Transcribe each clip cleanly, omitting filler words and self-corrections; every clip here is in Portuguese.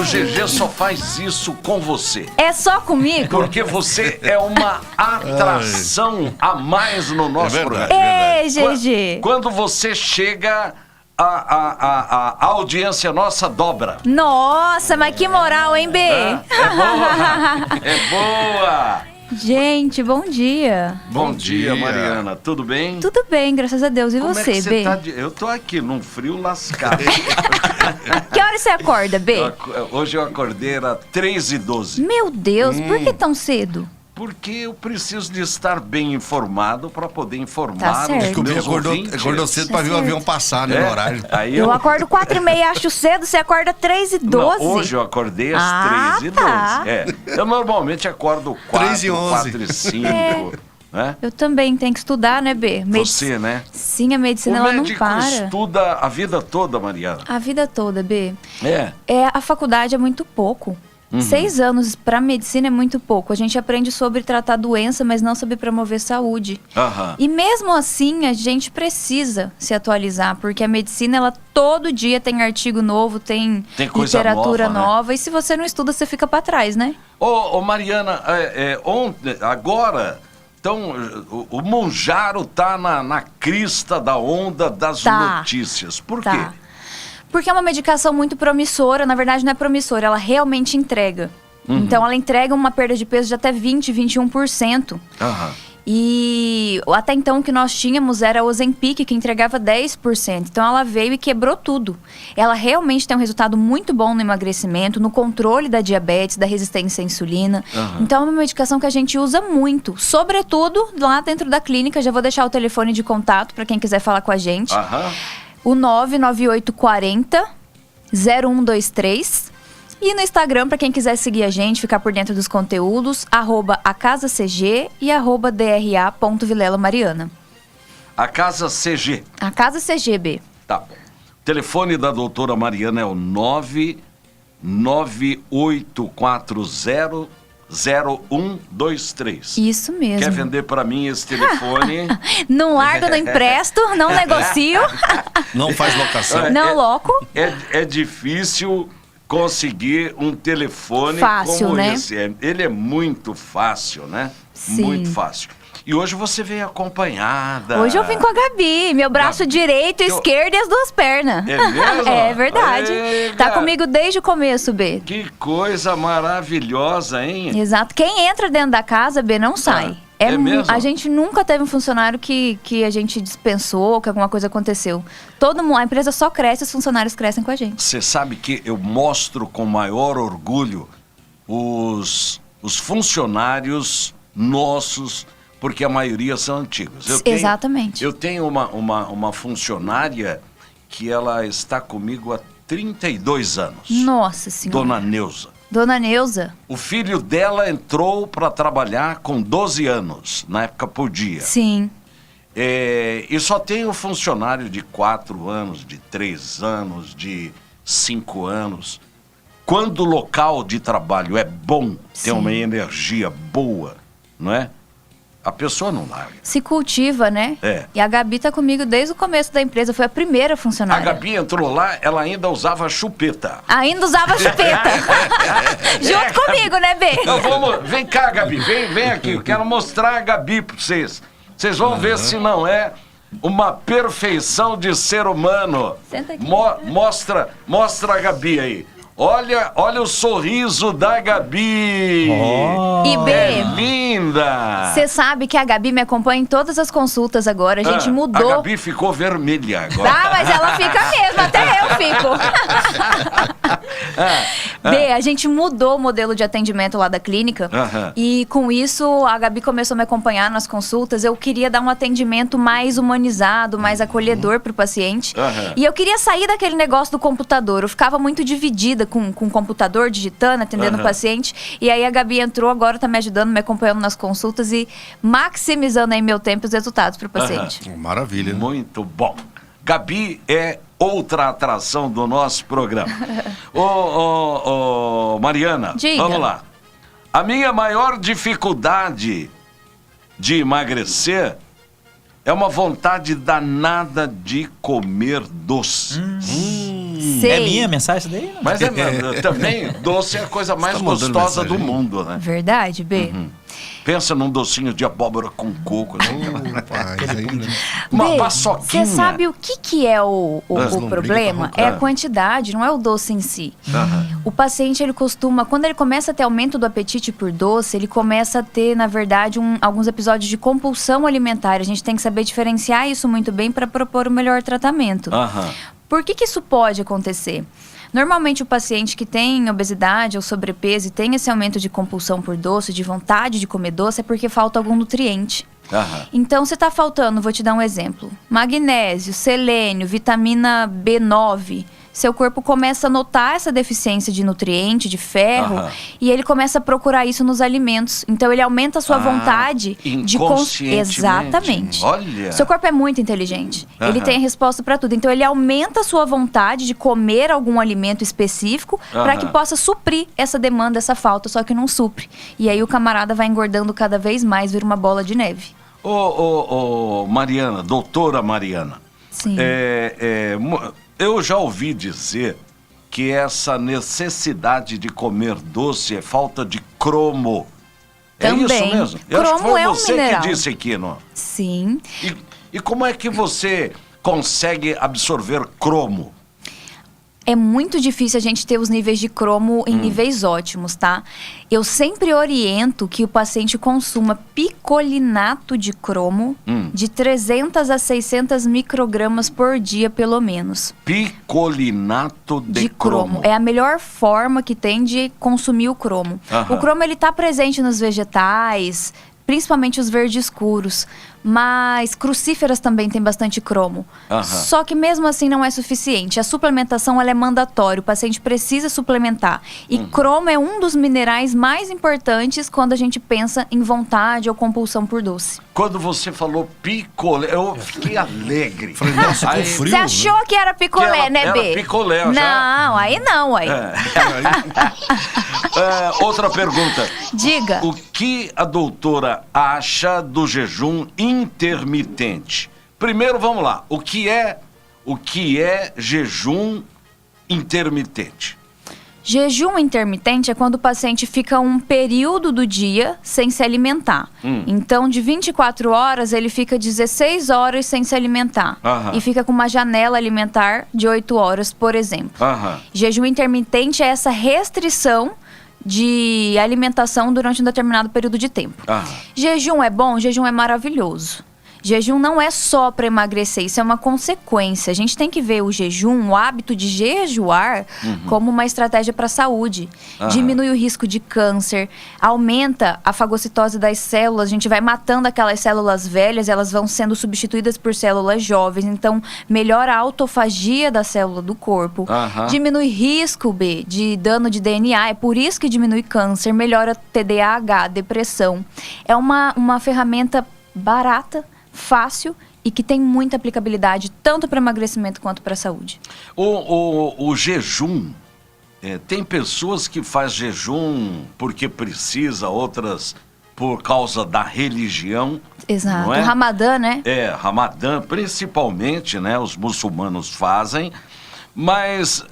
GG só faz isso com você. É só comigo? Porque você é uma atração a mais no nosso programa. Ei, GG. Quando você chega, a audiência nossa dobra. Nossa, mas que moral, hein, B? É boa. É boa. Gente, bom dia. Bom dia, Mariana. Tudo bem? Tudo bem, graças a Deus. E Como você, é que B? tá Eu tô aqui num frio lascado. Que hora você acorda, B? Hoje eu acordei, era 3h12. Meu Deus, por que tão cedo? Porque eu preciso de estar bem informado para poder Tá informar certo. os É que o B meus ouvintes. acordou cedo pra ver o avião passar, né, no horário. Aí Eu acordo 4h30, acho cedo, você acorda 3h12. Não, hoje eu acordei às 3h12. Tá. Eu normalmente acordo 3h11. 4h05. Né? Eu também tenho que estudar, né, B? Você, né? Sim, a medicina O ela não médico para. estuda a vida toda, Mariana. A vida toda, B. É. A faculdade é muito pouco. 6 anos para medicina é muito pouco. A gente aprende sobre tratar doença, mas não sobre promover saúde. Aham. E mesmo assim, a gente precisa se atualizar, porque a medicina, ela todo dia tem artigo novo, tem coisa literatura nova, né? nova. E se você não estuda, você fica para trás, né? Ô, Mariana, agora... Então, o Monjaro tá na crista da onda das notícias. Por quê? Porque é uma medicação muito promissora. Na verdade, não é promissora, ela realmente entrega. Então, ela entrega uma perda de peso de até 20%, 21%. Aham. E até então o que nós tínhamos era o Ozempic, que entregava 10%. Então ela veio e quebrou tudo. Ela realmente tem um resultado muito bom no emagrecimento, no controle da diabetes, da resistência à insulina. Então é uma medicação que a gente usa muito, sobretudo lá dentro da clínica. Já vou deixar o telefone de contato para quem quiser falar com a gente. O 99840 0123. E no Instagram, para quem quiser seguir a gente, ficar por dentro dos conteúdos, @acasacg e @dra.vilela-mariana. A Casa CG. A Casa CGB. Tá. O telefone da doutora Mariana é o 998400123. Isso mesmo. Quer vender para mim esse telefone? Não largo, não empresto, não negocio. Não faz locação. Não loco. É difícil conseguir um telefone fácil, como né? esse. Ele é muito fácil, né? Sim. Muito fácil. E hoje você veio acompanhada. Hoje eu vim com a Gabi, meu braço direito, esquerdo e as duas pernas. É mesmo? É verdade. Ei, Tá Gabi. comigo desde o começo, B. Que coisa maravilhosa, hein? Exato. Quem entra dentro da casa, B, não sai. É mesmo? A gente nunca teve um funcionário que a gente dispensou, que alguma coisa aconteceu. Todo mundo, a empresa só cresce, os funcionários crescem com a gente. Você sabe que eu mostro com maior orgulho os funcionários nossos, porque a maioria são antigos. Exatamente. Eu tenho uma funcionária que ela está comigo há 32 anos. Nossa Senhora. Dona Neuza. Dona Neuza. O filho dela entrou para trabalhar com 12 anos, na época podia. Sim. E só tenho funcionário de 4 anos, de 3 anos, de 5 anos. Quando o local de trabalho é bom, tem uma energia boa, não é? A pessoa não larga. Se cultiva, né? É. E a Gabi tá comigo desde o começo da empresa, foi a primeira A funcionária. Gabi entrou lá, ela ainda usava chupeta. Ainda usava chupeta. Junto comigo, né, B? Então vem cá, Gabi, vem aqui, eu quero mostrar a Gabi para vocês. Vocês vão ver se não é uma perfeição de ser humano. Senta aqui. Mostra a Gabi aí. Olha o sorriso da Gabi. E B, É linda. você sabe que a Gabi me acompanha em todas as consultas agora. A gente mudou. A Gabi ficou vermelha agora. Ah, mas ela fica mesmo, até eu fico. B, a gente mudou o modelo de atendimento lá da clínica. E com isso, a Gabi começou a me acompanhar nas consultas. Eu queria dar um atendimento mais humanizado, mais acolhedor pro paciente. E eu queria sair daquele negócio do computador. Eu ficava muito dividida com o computador, digitando, atendendo o paciente. E aí a Gabi entrou, agora tá me ajudando, me acompanhando nas consultas e maximizando aí meu tempo e os resultados pro paciente. Maravilha. Muito bom. Gabi é outra atração do nosso programa. Ô, Mariana, Diga. vamos lá. A minha maior dificuldade de emagrecer é uma vontade danada de comer doce. Sei. É minha mensagem isso daí? Mas também, doce é a coisa mais gostosa do mundo, né? Verdade, B? Pensa num docinho de abóbora com coco. Uma paçoquinha. Você sabe o que é o problema? É a quantidade, não é o doce em si. O paciente, ele costuma, quando ele começa a ter aumento do apetite por doce, ele começa a ter, na verdade, alguns episódios de compulsão alimentar. A gente tem que saber diferenciar isso muito bem para propor o melhor tratamento. Por que isso pode acontecer? Normalmente o paciente que tem obesidade ou sobrepeso e tem esse aumento de compulsão por doce, de vontade de comer doce, é porque falta algum nutriente. Então, se está faltando, vou te dar um exemplo. Magnésio, selênio, vitamina B9... Seu corpo começa a notar essa deficiência de nutriente, de ferro, e ele começa a procurar isso nos alimentos. Então, ele aumenta a sua vontade de Exatamente. Olha! Seu corpo é muito inteligente. Ele tem a resposta para tudo. Então, ele aumenta a sua vontade de comer algum alimento específico para que possa suprir essa demanda, essa falta, só que não supre. E aí, o camarada vai engordando cada vez mais, vira uma bola de neve. Mariana, doutora Mariana. Sim. Eu já ouvi dizer que essa necessidade de comer doce é falta de cromo. Também. É isso mesmo? Cromo acho que foi é um você mineral. que disse aqui, não? Sim. E como é que você consegue absorver cromo? É muito difícil a gente ter os níveis de cromo em níveis ótimos, tá? Eu sempre oriento que o paciente consuma picolinato de cromo de 300 a 600 microgramas por dia, pelo menos. Picolinato de cromo. É a melhor forma que tem de consumir o cromo. O cromo, ele tá presente nos vegetais, principalmente os verdes escuros. Mas crucíferas também tem bastante cromo. Só que mesmo assim não é suficiente. A suplementação, ela é mandatória. O paciente precisa suplementar. E cromo é um dos minerais mais importantes quando a gente pensa em vontade ou compulsão por doce. Quando você falou picolé, eu fiquei alegre. Falei, nossa, com frio. Você achou que era picolé, né, B? Era picolé, já. Não, aí não, aí. Outra pergunta. Diga. O que a doutora acha do jejum intermitente? Primeiro, vamos lá. O que é jejum intermitente? Jejum intermitente é quando o paciente fica um período do dia sem se alimentar. Então, de 24 horas, ele fica 16 horas sem se alimentar. E fica com uma janela alimentar de 8 horas, por exemplo. Jejum intermitente é essa restrição de alimentação durante um determinado período de tempo. Jejum é bom? Jejum é maravilhoso. Jejum não é só para emagrecer, isso é uma consequência. A gente tem que ver o jejum, o hábito de jejuar, como uma estratégia para a saúde. Diminui o risco de câncer, aumenta a fagocitose das células, a gente vai matando aquelas células velhas, elas vão sendo substituídas por células jovens, então melhora a autofagia da célula do corpo. Diminui risco, B, de dano de DNA, é por isso que diminui câncer, melhora TDAH, depressão. É uma ferramenta barata, fácil e que tem muita aplicabilidade tanto para emagrecimento quanto para a saúde. O jejum, tem pessoas que fazem jejum porque precisa, outras por causa da religião. Exato, não é? O Ramadã, né? Ramadã, principalmente, né? Os muçulmanos fazem, mas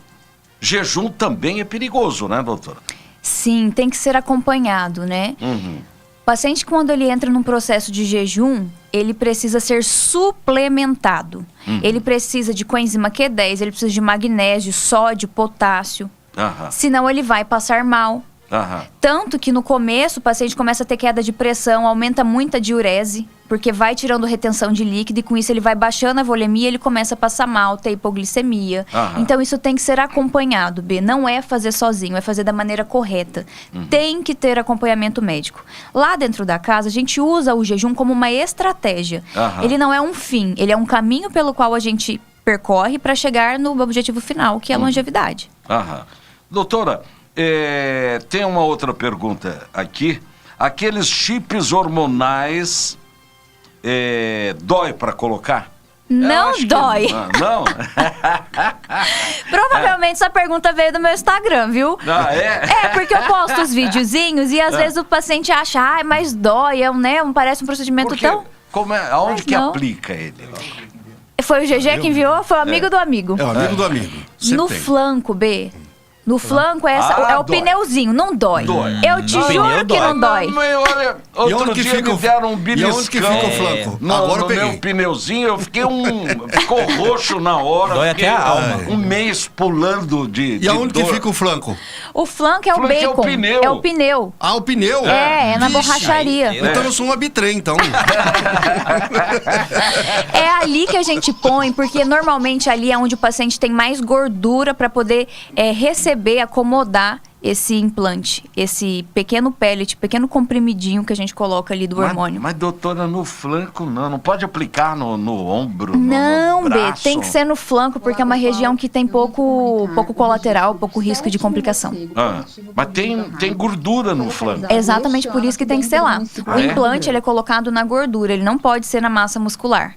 jejum também é perigoso, né, doutora? Sim, tem que ser acompanhado, né? O paciente, quando ele entra num processo de jejum, ele precisa ser suplementado. Ele precisa de coenzima Q10, ele precisa de magnésio, sódio, potássio. Senão ele vai passar mal. Tanto que no começo o paciente começa a ter queda de pressão, aumenta muito a diurese, porque vai tirando retenção de líquido e com isso ele vai baixando a volemia e ele começa a passar mal, ter hipoglicemia. Então isso tem que ser acompanhado, B. Não é fazer sozinho, é fazer da maneira correta. Tem que ter acompanhamento médico. Lá dentro da casa a gente usa o jejum como uma estratégia. Ele não é um fim, ele é um caminho pelo qual a gente percorre para chegar no objetivo final, que é a longevidade. Doutora, tem uma outra pergunta aqui. Aqueles chips hormonais, dói para colocar? Não dói. Não? Provavelmente essa pergunta veio do meu Instagram, viu? Porque eu posto os videozinhos e às vezes o paciente acha, mas dói, parece um procedimento tão... Aonde que aplica ele? Foi o GG que enviou? Foi o amigo do amigo. É o amigo do amigo. No tem. flanco, B. No flanco é o dói. pneuzinho, não dói. Eu te juro que não dói. Mas olha, E outro onde que dia fica me deram um beliscão. E onde que fica o flanco? No Agora eu peguei. meu pneuzinho, eu fiquei ficou roxo na hora. Dói fiquei até a alma. um mês pulando de E aonde que dor. fica o flanco? O flanco é o Flanco é o bacon. pneu. É o pneu. Ah, o pneu? É na Vixe. borracharia. Então eu sou um abitrem, então. É ali que a gente põe, porque normalmente ali é onde o paciente tem mais gordura para poder receber, acomodar esse implante, esse pequeno pellet, pequeno comprimidinho que a gente coloca ali do hormônio. Mas doutora, no flanco não pode aplicar no ombro, Não, no B, braço. tem que ser no flanco, porque é uma região que tem pouco colateral, pouco risco de complicação. Mas tem gordura no flanco. É exatamente por isso que tem que ser lá. O implante ele é colocado na gordura, ele não pode ser na massa muscular.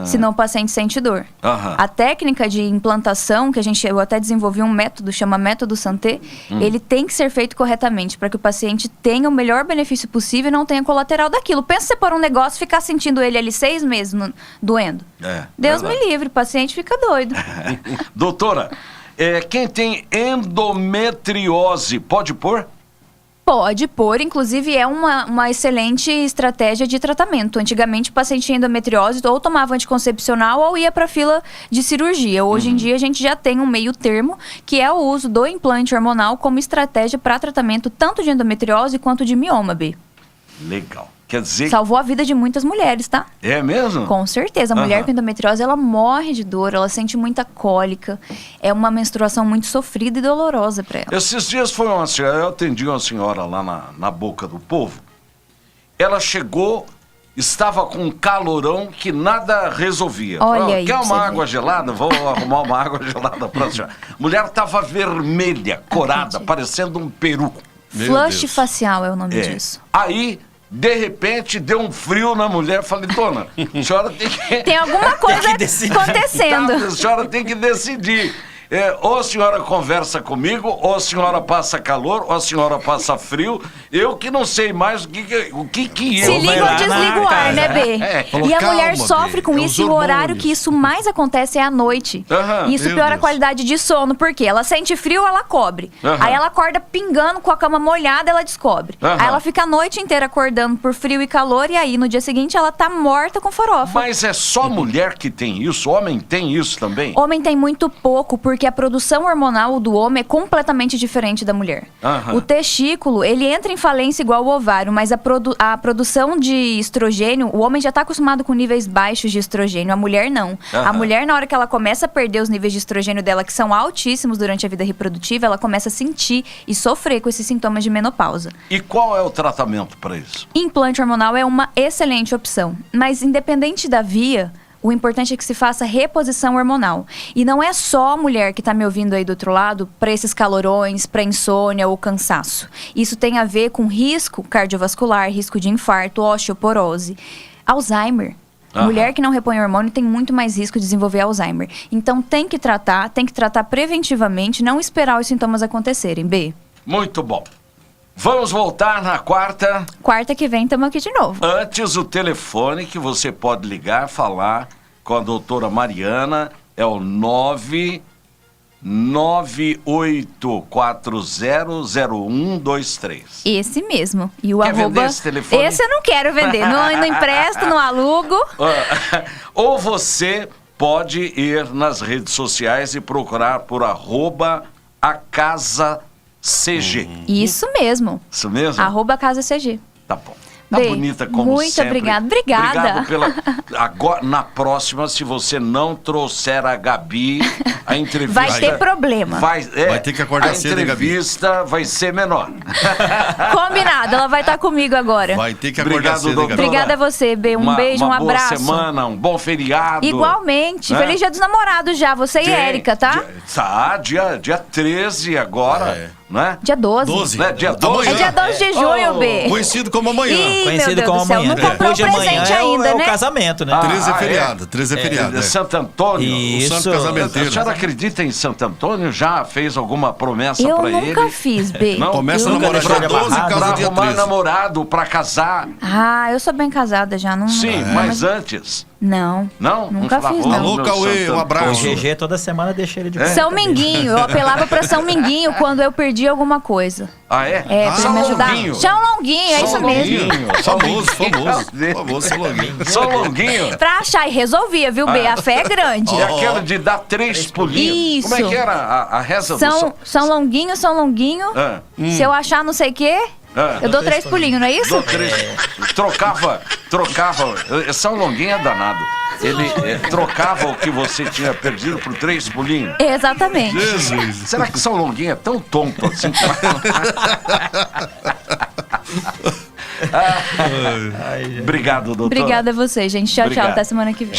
Senão o paciente sente dor. A técnica de implantação, que eu até desenvolvi um método, chama método Santé, ele tem que ser feito corretamente, para que o paciente tenha o melhor benefício possível e não tenha colateral daquilo. Pensa você pôr um negócio e ficar sentindo ele ali 6 meses doendo. Deus me livre, o paciente fica doido. Doutora, quem tem endometriose, pode pôr? Pode pôr, inclusive é uma excelente estratégia de tratamento. Antigamente o paciente tinha endometriose ou tomava anticoncepcional ou ia para fila de cirurgia. Hoje em dia a gente já tem um meio termo, que é o uso do implante hormonal como estratégia para tratamento tanto de endometriose quanto de mioma, B. Legal. Quer dizer... Salvou a vida de muitas mulheres, tá? É mesmo? Com certeza. A mulher com endometriose, ela morre de dor, ela sente muita cólica. É uma menstruação muito sofrida e dolorosa para ela. Esses dias foi uma senhora, eu atendi uma senhora lá na Boca do Povo. Ela chegou, estava com um calorão que nada resolvia. Olha aí, quer pra uma você água ver. gelada? Vou arrumar uma água gelada para a senhora. A mulher estava vermelha, corada, parecendo um peru. Flush facial é o nome disso. Aí, de repente, deu um frio na mulher. Falei, dona, a senhora tem que... Tem alguma coisa acontecendo. A senhora tem que decidir. Ou a senhora conversa comigo, ou a senhora passa calor, ou a senhora passa frio. Eu que não sei mais o que eu... Se liga ou desliga o ar, né, B? Falou, E a calma, mulher sofre B, com é isso os e o horário hormônios. que isso mais acontece é à noite. Isso Meu piora a Deus. qualidade de sono, porque ela sente frio, ela cobre. Aí ela acorda pingando com a cama molhada, ela descobre. Aí ela fica a noite inteira acordando por frio e calor, e aí no dia seguinte ela tá morta com farofa. Mas é só mulher que tem isso? Homem tem isso também? Homem tem muito pouco, porque a produção hormonal do homem é completamente diferente da mulher. O testículo, ele entra em falência igual o ovário, mas a produção de estrogênio, o homem já está acostumado com níveis baixos de estrogênio, a mulher não. A mulher, na hora que ela começa a perder os níveis de estrogênio dela, que são altíssimos durante a vida reprodutiva, ela começa a sentir e sofrer com esses sintomas de menopausa. E qual é o tratamento para isso? Implante hormonal é uma excelente opção, mas independente da via, o importante é que se faça reposição hormonal. E não é só a mulher que está me ouvindo aí do outro lado para esses calorões, para insônia ou cansaço. Isso tem a ver com risco cardiovascular, risco de infarto, osteoporose, Alzheimer. Mulher que não repõe hormônio tem muito mais risco de desenvolver Alzheimer. Então tem que tratar preventivamente, não esperar os sintomas acontecerem, B. Muito bom. Vamos voltar na quarta. Quarta que vem estamos aqui de novo. Antes, o telefone que você pode ligar, falar com a doutora Mariana é o 998400123. Esse mesmo. E o Quer arroba... vender esse telefone? Esse eu não quero vender. Não empresto, não alugo. Ou você pode ir nas redes sociais e procurar por @acasacg. Isso mesmo. Isso mesmo? @casacg. Tá bom. Tá Bem, bonita como muito sempre. obrigada. Obrigada. Agora, na próxima, se você não trouxer a Gabi, a entrevista... Vai ter problema. Vai ter que acordar cedo, hein, A Gabi? entrevista vai ser menor. Combinado, ela vai estar comigo agora. Vai ter que acordar Obrigado, cedo, hein, Gabi? doutora. Obrigada a você, B. Um beijo, um abraço. Uma boa semana, um bom feriado. Igualmente. Né? Feliz Dia dos Namorados já, você e Érica, tá? Dia 13 agora, né? Dia 12. 12. Né? Dia 12. É dia 12 de junho, B. Conhecido como amanhã. Ih, Conhecido meu Deus como do céu, amanhã. não comprou Depois de amanhã presente é ainda, o né? casamento, né? 13 é feriado. 13 é feriado. É Santo Antônio. Isso. O santo A casamenteiro. senhora acredita em Santo Antônio? Já fez alguma promessa Eu pra ele? nunca fiz, B. Não? Começa a Nunca namorar deixou dia ele 12 e amarrado. casa Pra dia arrumar 13. namorado, pra casar. Ah, eu sou bem casada já. Não, Sim, mas antes... Não. Não? Nunca falava, fiz, "Ô, não. Alô, meu Cauê, Santana." um abraço. O GG toda semana deixa ele de São Minguinho. Eu apelava pra São Minguinho quando eu perdi alguma coisa. Ah, é? É, pra São me ajudar. Longuinho. São Longuinho, é isso mesmo. Famoso São Longuinho. São Longuinho. Pra achar e resolvia, viu, B? A fé é grande. E aquela de dar 3 pulinhos. Como é Isso. que era a reza do São Longuinho, São Longuinho. Ah. Se eu achar não sei o quê, eu dou 3 pulinhos, não é isso? Do 3. Trocava. São Longuinho é danado. Ele trocava o que você tinha perdido por 3 pulinhos. Exatamente. Jesus. Será que São Longuinho é tão tonto assim? Obrigado, doutor. Obrigada a você, gente. Tchau, Obrigado. tchau. Até semana que vem.